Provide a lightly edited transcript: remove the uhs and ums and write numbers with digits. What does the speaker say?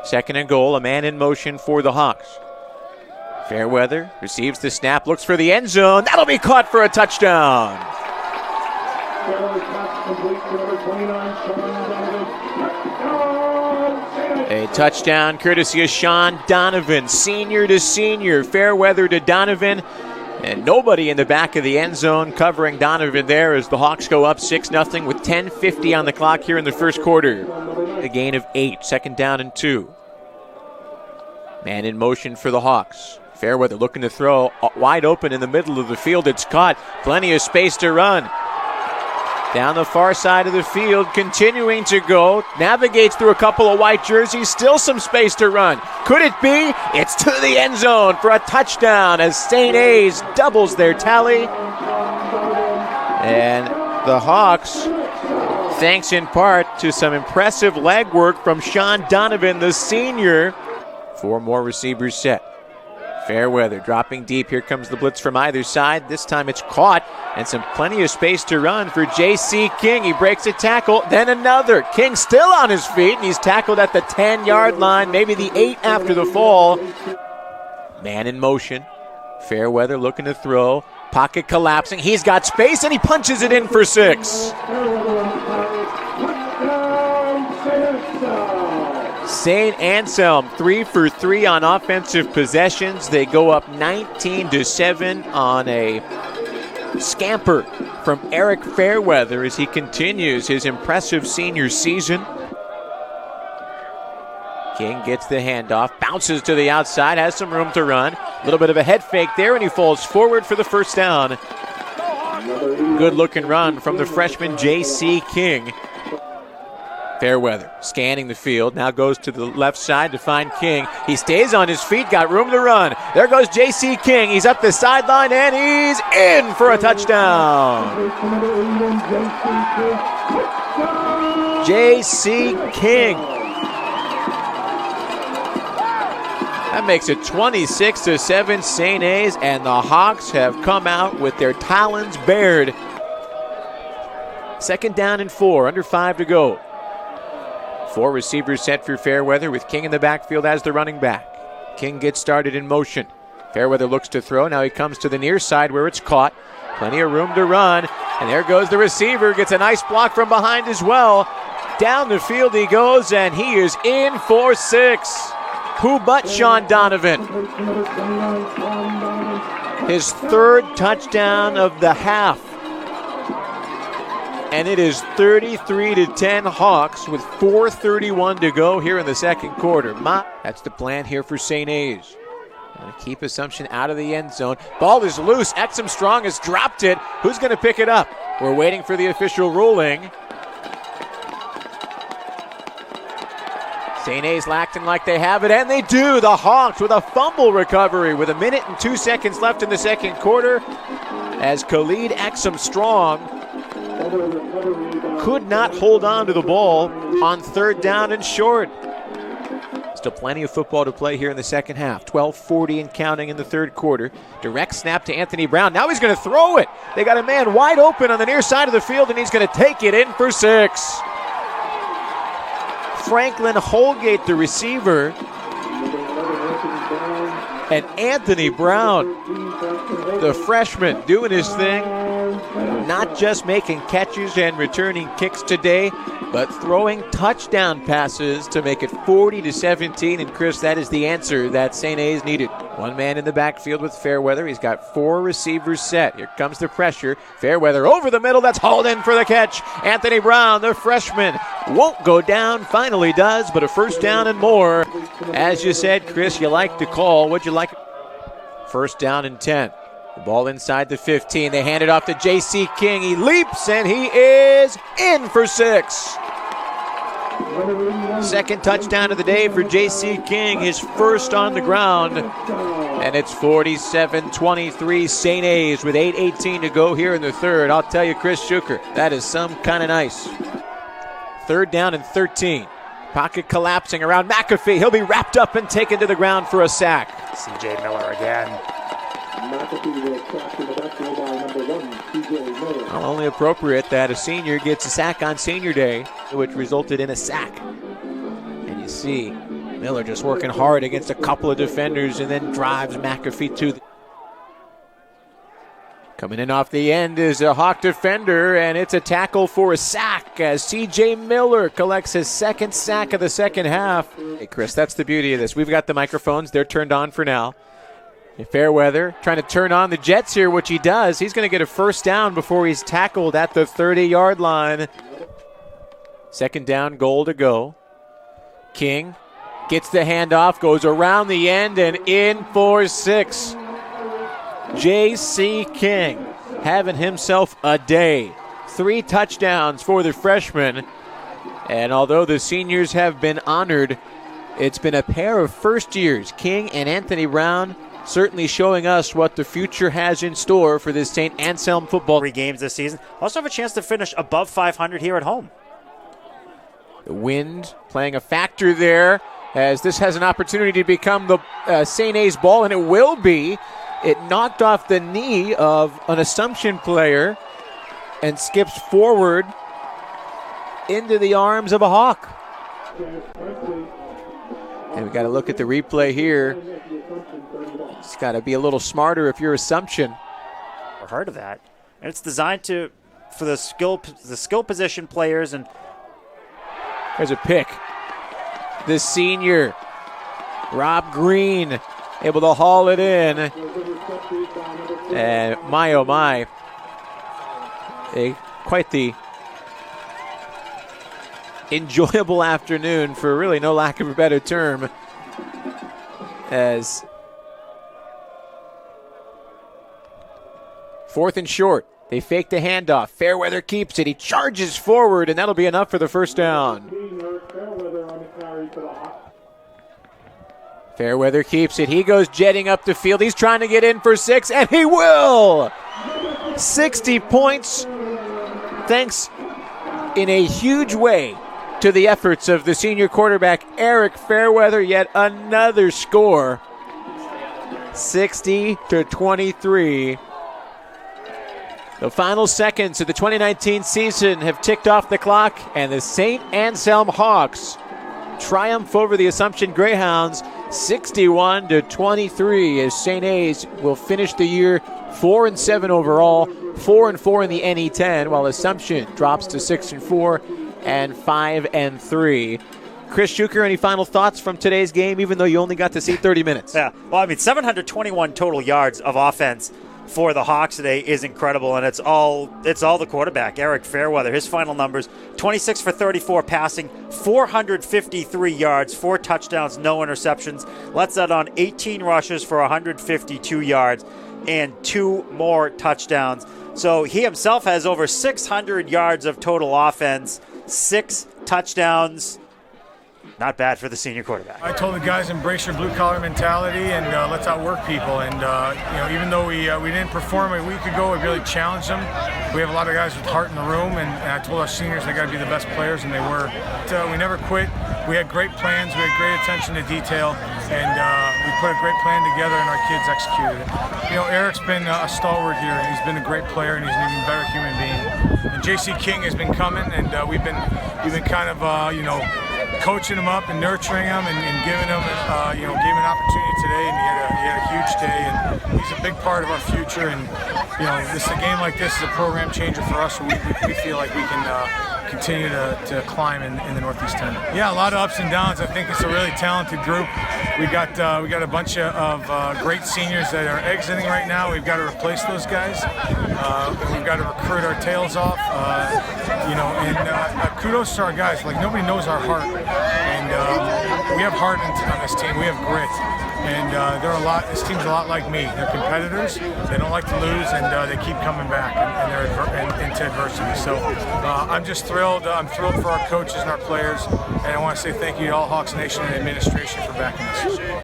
Second and goal, a man in motion for the Hawks. Fairweather receives the snap, looks for the end zone. That'll be caught for a touchdown. A touchdown courtesy of Sean Donovan, senior to senior. Fairweather to Donovan. And nobody in the back of the end zone covering Donovan there as the Hawks go up 6-0 with 10:50 on the clock here in the first quarter. A gain of 8, second down and 2. Man in motion for the Hawks. Fairweather looking to throw, wide open in the middle of the field. It's caught. Plenty of space to run. Down the far side of the field, continuing to go. Navigates through a couple of white jerseys. Still some space to run. Could it be? It's to the end zone for a touchdown as St. A's doubles their tally. And the Hawks, thanks in part to some impressive legwork from Sean Donovan, the senior. 4 more receivers set. Fairweather dropping deep. Here comes the blitz from either side. This time it's caught and plenty of space to run for J.C. King. He breaks a tackle, then another. King still on his feet, and he's tackled at the 10-yard line, maybe the 8 after the fall. Man in motion. Fairweather looking to throw. Pocket collapsing. He's got space, and he punches it in for 6. Saint Anselm 3 for 3 on offensive possessions. They go up 19-7 on a scamper from Eric Fairweather as he continues his impressive senior season. King gets the handoff, bounces to the outside, has some room to run. A little bit of a head fake there, and he falls forward for the first down. Good looking run from the freshman J.C. King. Fairweather scanning the field, now goes to the left side to find King. He stays on his feet, got room to run. There goes J.C. King. He's up the sideline, and he's in for a touchdown. J.C. King. That makes it 26-7 St. A's, and the Hawks have come out with their talons bared. Second down and 4, under 5 to go. 4 receivers set for Fairweather with King in the backfield as the running back. King gets started in motion. Fairweather looks to throw. Now he comes to the near side where it's caught. Plenty of room to run. And there goes the receiver. Gets a nice block from behind as well. Down the field he goes, and he is in for 6. Who but Sean Donovan? His 3rd touchdown of the half. And it is 33-10 Hawks with 4:31 to go here in the second quarter. That's the plan here for St. A's. Keep Assumption out of the end zone. Ball is loose. Exum Strong has dropped it. Who's going to pick it up? We're waiting for the official ruling. St. A's acting like they have it, and they do. The Hawks with a fumble recovery with 1 minute and 2 seconds left in the second quarter as Khalid Exum Strong could not hold on to the ball on 3rd down and short. Still plenty of football to play here in the second half. 12:40 and counting in the third quarter. Direct snap to Anthony Brown. Now he's going to throw it. They got a man wide open on the near side of the field, and he's going to take it in for 6. Franklin Holgate, the receiver, and Anthony Brown, the freshman, doing his thing. Not just making catches and returning kicks today, but throwing touchdown passes to make it 40-17. And Chris, that is the answer that St. A's needed. One man in the backfield with Fairweather. He's got 4 receivers set. Here comes the pressure. Fairweather over the middle. That's hauled in for the catch. Anthony Brown, the freshman, won't go down. Finally does, but a first down and more. As you said, Chris, you like the call. What'd you like? First down and 10. The ball inside the 15. They hand it off to J.C. King. He leaps, and he is in for 6. Second touchdown of the day for J.C. King, his first on the ground. And it's 47-23 St. A's with 8:18 to go here in the third. I'll tell you, Chris Schuker, that is some kind of nice. 3rd down and 13. Pocket collapsing around McAfee. He'll be wrapped up and taken to the ground for a sack. C.J. Miller again. Well, only appropriate that a senior gets a sack on senior day, which resulted in a sack. And you see Miller just working hard against a couple of defenders and then drives McAfee to the... Coming in off the end is a Hawk defender, and it's a tackle for a sack as C.J. Miller collects his second sack of the second half. Hey, Chris, that's the beauty of this. We've got the microphones. They're turned on for now. Fairweather trying to turn on the Jets here, which he does. He's going to get a first down before he's tackled at the 30-yard line. Second down, goal to go. King gets the handoff, goes around the end and in for 6. J.C. King having himself a day. 3 touchdowns for the freshman. And although the seniors have been honored, it's been a pair of first years. King and Anthony Brown certainly showing us what the future has in store for this Saint Anselm football. 3 games this season. Also have a chance to finish above 500 here at home. The wind playing a factor there as this has an opportunity to become the St. A's ball, and it will be. It knocked off the knee of an Assumption player and skips forward into the arms of a Hawk. And we got to look at the replay here. It's got to be a little smarter if you're Assumption. I've heard of that. And it's designed for the skill position players. And there's a pick. The senior, Rob Green, able to haul it in. And my, oh my, quite the enjoyable afternoon, for really no lack of a better term, as 4th and short. They fake the handoff. Fairweather keeps it. He charges forward, and that'll be enough for the first down. Fairweather keeps it. He goes jetting up the field. He's trying to get in for 6, and he will! 60 points, thanks in a huge way to the efforts of the senior quarterback, Eric Fairweather. Yet another score, 60-23. The final seconds of the 2019 season have ticked off the clock, and the Saint Anselm Hawks triumph over the Assumption Greyhounds 61-23, as St. A's will finish the year 4-7 overall, 4-4 in the NE10, while Assumption drops to 6-4 and 5-3. Chris Schuker, any final thoughts from today's game, even though you only got to see 30 minutes? Yeah, well, I mean, 721 total yards of offense for the Hawks today is incredible, and it's all the quarterback, Eric Fairweather. His final numbers: 26 for 34 passing, 453 yards, 4 touchdowns, no interceptions. Let's that on 18 rushes for 152 yards and 2 more touchdowns. So he himself has over 600 yards of total offense, 6 touchdowns. Not bad for the senior quarterback. I told the guys, embrace your blue-collar mentality and let's outwork people. And even though we didn't perform a week ago, we really challenged them. We have a lot of guys with heart in the room, and I told our seniors they got to be the best players, and they were. We never quit. We had great plans. We had great attention to detail, and we put a great plan together, and our kids executed it. Eric's been a stalwart here, and he's been a great player, and he's an even better human being. And J.C. King has been coming, and we've been kind of coaching him up and nurturing him and giving him gave him an opportunity today, and he had a huge day, and he's a big part of our future. And a game like this is a program changer for us. So we feel like we can continue to climb in the Northeast 10. Yeah, a lot of ups and downs. I think it's a really talented group. We got a bunch of great seniors that are exiting right now. We've got to replace those guys. We've got to recruit our tails off. Kudos to our guys. Like, nobody knows our heart, and we have heart on this team. We have grit, and this team's a lot like me. They're competitors. They don't like to lose, and they keep coming back, and they're into adversity. So I'm just thrilled. I'm thrilled for our coaches and our players, and I want to say thank you to all Hawks Nation and administration for backing us.